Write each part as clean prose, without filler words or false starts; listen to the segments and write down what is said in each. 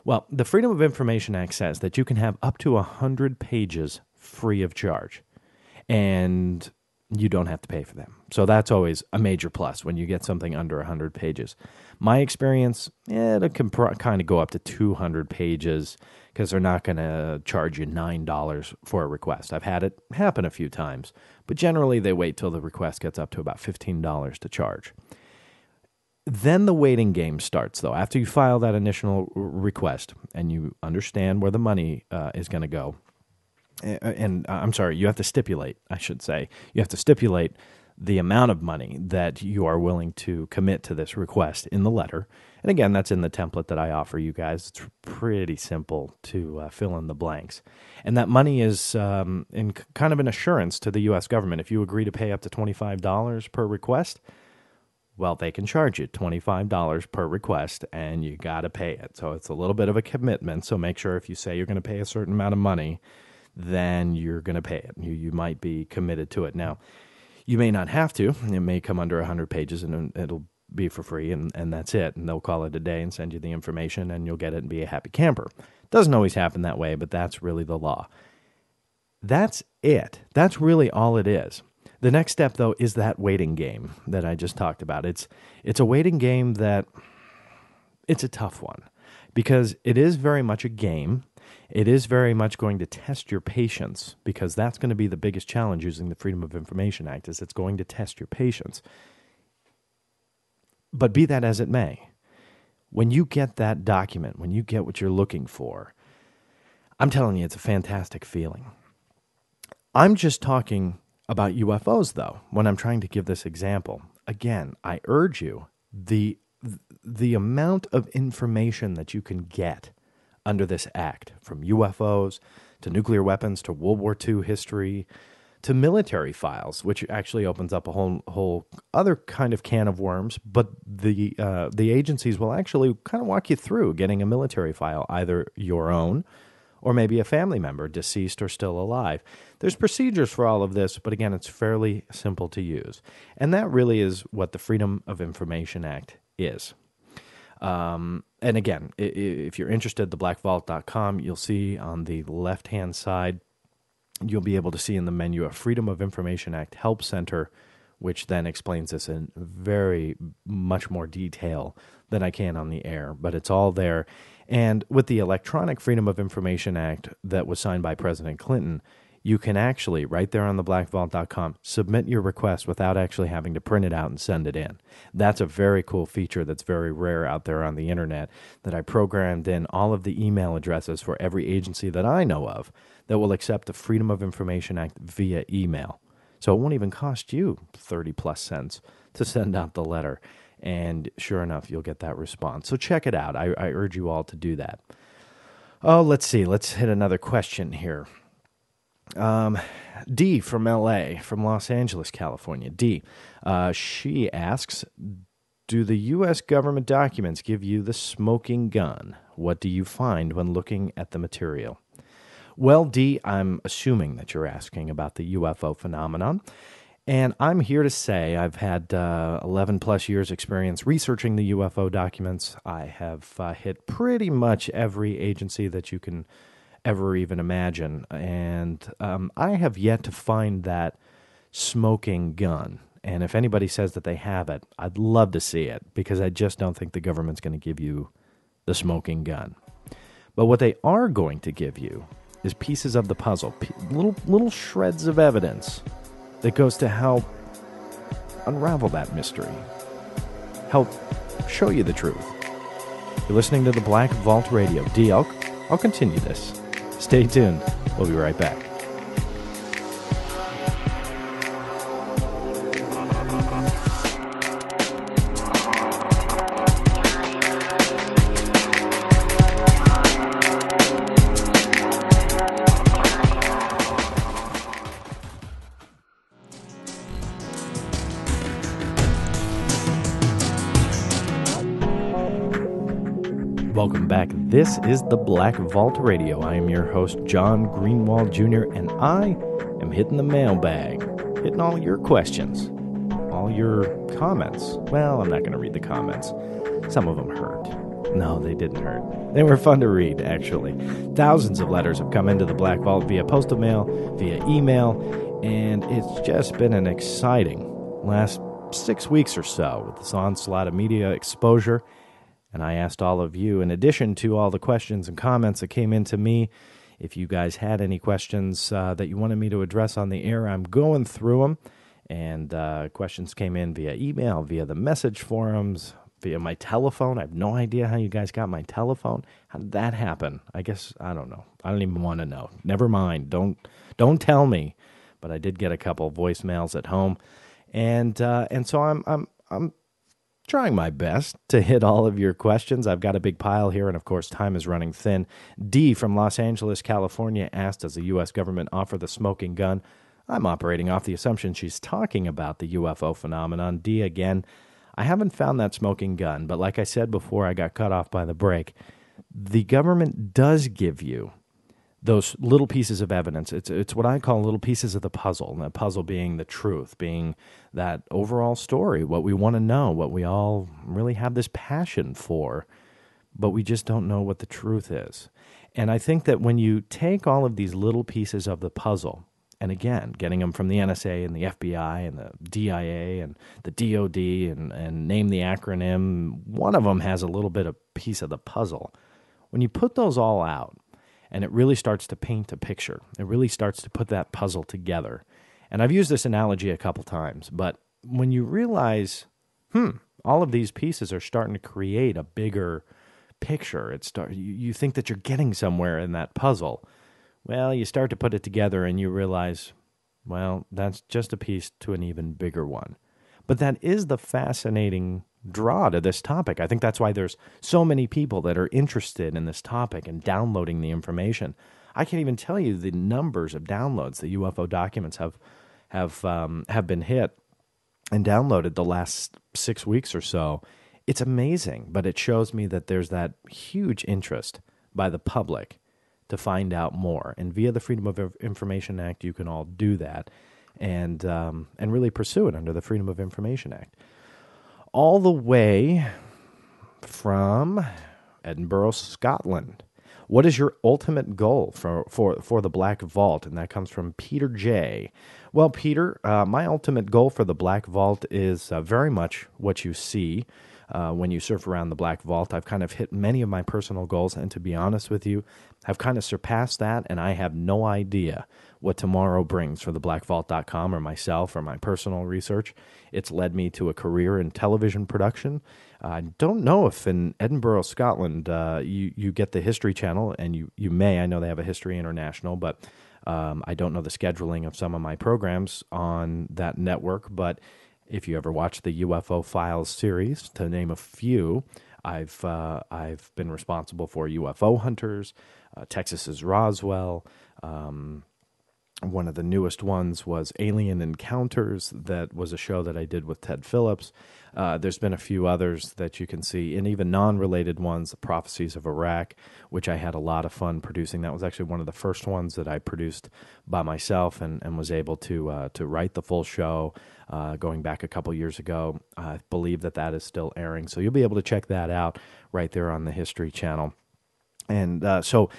Well, the Freedom of Information Act says that you can have up to 100 pages free of charge, and you don't have to pay for them. So that's always a major plus when you get something under 100 pages. My experience, it can kind of go up to 200 pages because they're not going to charge you $9 for a request. I've had it happen a few times, but generally they wait till the request gets up to about $15 to charge. Then the waiting game starts, though. After you file that initial request and you understand where the money is going to go, and I'm sorry, you have to stipulate, I should say. You have to stipulate the amount of money that you are willing to commit to this request in the letter. And again, that's in the template that I offer you guys. It's pretty simple to fill in the blanks. And that money is in kind of an assurance to the U.S. government. If you agree to pay up to $25 per request, well, they can charge you $25 per request, and you got to pay it. So it's a little bit of a commitment. So make sure if you say you're going to pay a certain amount of money, then you're going to pay it. You might be committed to it. Now, you may not have to. It may come under 100 pages, and it'll be for free, and that's it. And they'll call it a day and send you the information, and you'll get it and be a happy camper. Doesn't always happen that way, but that's really the law. That's it. That's really all it is. The next step, though, is that waiting game that I just talked about. It's a waiting game that it's a tough one because it is very much a game. It is very much going to test your patience because that's going to be the biggest challenge using the Freedom of Information Act is it's going to test your patience. But be that as it may, when you get that document, when you get what you're looking for, I'm telling you, it's a fantastic feeling. I'm just talking about UFOs, though, when I'm trying to give this example. Again, I urge you, the amount of information that you can get under this act, from UFOs to nuclear weapons to World War II history to military files, which actually opens up a whole other kind of can of worms, but the agencies will actually kind of walk you through getting a military file, either your own or maybe a family member, deceased or still alive. There's procedures for all of this, but again, it's fairly simple to use. And that really is what the Freedom of Information Act is. And again, if you're interested, theblackvault.com, you'll see on the left-hand side, you'll be able to see in the menu a Freedom of Information Act Help Center, which then explains this in very much more detail than I can on the air, but it's all there. And with the Electronic Freedom of Information Act that was signed by President Clinton, you can actually, right there on theblackvault.com, submit your request without actually having to print it out and send it in. That's a very cool feature that's very rare out there on the internet, that I programmed in all of the email addresses for every agency that I know of that will accept the Freedom of Information Act via email. So it won't even cost you 30+ cents to send out the letter. And sure enough, you'll get that response. So check it out. I urge you all to do that. Oh, let's see. Let's hit another question here. D from L.A., from Los Angeles, California. D, she asks, do the U.S. government documents give you the smoking gun? What do you find when looking at the material? Well, D, I'm assuming that you're asking about the UFO phenomenon. And I'm here to say I've had 11+ years experience researching the UFO documents. I have hit pretty much every agency that you can ever even imagine. And I have yet to find that smoking gun. And if anybody says that they have it, I'd love to see it, because I just don't think the government's going to give you the smoking gun. But what they are going to give you is pieces of the puzzle, little shreds of evidence that goes to help unravel that mystery, help show you the truth. You're listening to the Black Vault Radio. D, I'll continue this. Stay tuned. We'll be right back. Welcome back. This is the Black Vault Radio. I am your host, John Greenewald Jr., and I am hitting the mailbag, hitting all your questions, all your comments. Well, I'm not going to read the comments. Some of them hurt. No, they didn't hurt. They were fun to read, actually. Thousands of letters have come into the Black Vault via postal mail, via email, and it's just been an exciting last 6 weeks or so with this onslaught of media exposure. And I asked all of you, in addition to all the questions and comments that came into me, if you guys had any questions that you wanted me to address on the air. I'm going through them. And questions came in via email, via the message forums, via my telephone. I have no idea how you guys got my telephone. How did that happen? I guess, I don't know. I don't even want to know. Never mind. Don't tell me. But I did get a couple of voicemails at home. And so I'm trying my best to hit all of your questions. I've got a big pile here, and of course, time is running thin. D from Los Angeles, California asked, does the U.S. government offer the smoking gun? I'm operating off the assumption she's talking about the UFO phenomenon. D, again, I haven't found that smoking gun, but like I said before I got cut off by the break, the government does give you those little pieces of evidence. It's what I call little pieces of the puzzle, and the puzzle being the truth, being that overall story, what we want to know, what we all really have this passion for, but we just don't know what the truth is. And I think that when you take all of these little pieces of the puzzle, and again, getting them from the NSA and the FBI and the DIA and the DOD and name the acronym, one of them has a little bit of piece of the puzzle. When you put those all out, and it really starts to paint a picture, it really starts to put that puzzle together. And I've used this analogy a couple times, but when you realize, all of these pieces are starting to create a bigger picture, you think that you're getting somewhere in that puzzle. Well, you start to put it together and you realize, well, that's just a piece to an even bigger one. But that is the fascinating draw to this topic. I think that's why there's so many people that are interested in this topic and downloading the information. I can't even tell you the numbers of downloads the UFO documents have been hit and downloaded the last 6 weeks or so. It's amazing, but it shows me that there's that huge interest by the public to find out more. And via the Freedom of Information Act, you can all do that and really pursue it under the Freedom of Information Act. All the way from Edinburgh, Scotland. What is your ultimate goal for the Black Vault? And that comes from Peter J. Well, Peter, my ultimate goal for the Black Vault is very much what you see when you surf around the Black Vault. I've kind of hit many of my personal goals, and to be honest with you, I've kind of surpassed that, and I have no idea what tomorrow brings for theblackvault.com or myself or my personal research. It's led me to a career in television production. I don't know if in Edinburgh, Scotland, you get the History Channel, and you may. I know they have a History International, but I don't know the scheduling of some of my programs on that network. But if you ever watch the UFO Files series, to name a few, I've been responsible for UFO Hunters, Texas's Roswell. One of the newest ones was Alien Encounters. That was a show that I did with Ted Phillips. There's been a few others that you can see, and even non-related ones, The Prophecies of Iraq, which I had a lot of fun producing. That was actually one of the first ones that I produced by myself and was able to write the full show going back a couple years ago. I believe that is still airing, so you'll be able to check that out right there on the History Channel. And so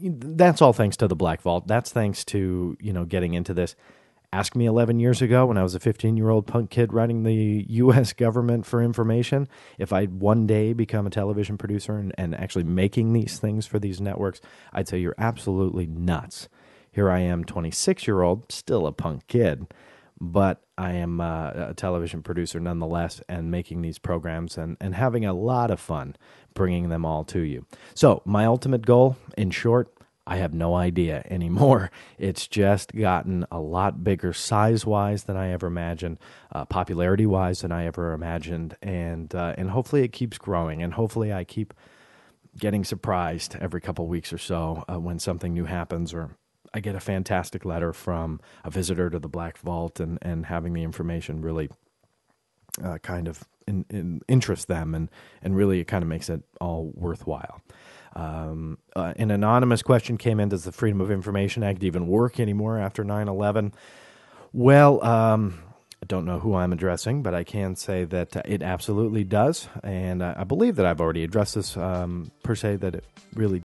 that's all thanks to the Black Vault. That's thanks to, getting into this. Ask me 11 years ago when I was a 15-year-old punk kid writing the U.S. government for information, if I'd one day become a television producer and actually making these things for these networks, I'd say you're absolutely nuts. Here I am, 26-year-old, still a punk kid, but I am a television producer nonetheless and making these programs and having a lot of fun bringing them all to you. So my ultimate goal, in short, I have no idea anymore. It's just gotten a lot bigger size-wise than I ever imagined, popularity-wise than I ever imagined, and hopefully it keeps growing, and hopefully I keep getting surprised every couple weeks or so when something new happens, or I get a fantastic letter from a visitor to the Black Vault and having the information really kind of interest them and really it kind of makes it all worthwhile. An anonymous question came in, does the Freedom of Information Act even work anymore after 9/11? Well, I don't know who I'm addressing, but I can say that it absolutely does. And I believe that I've already addressed this per se, that it really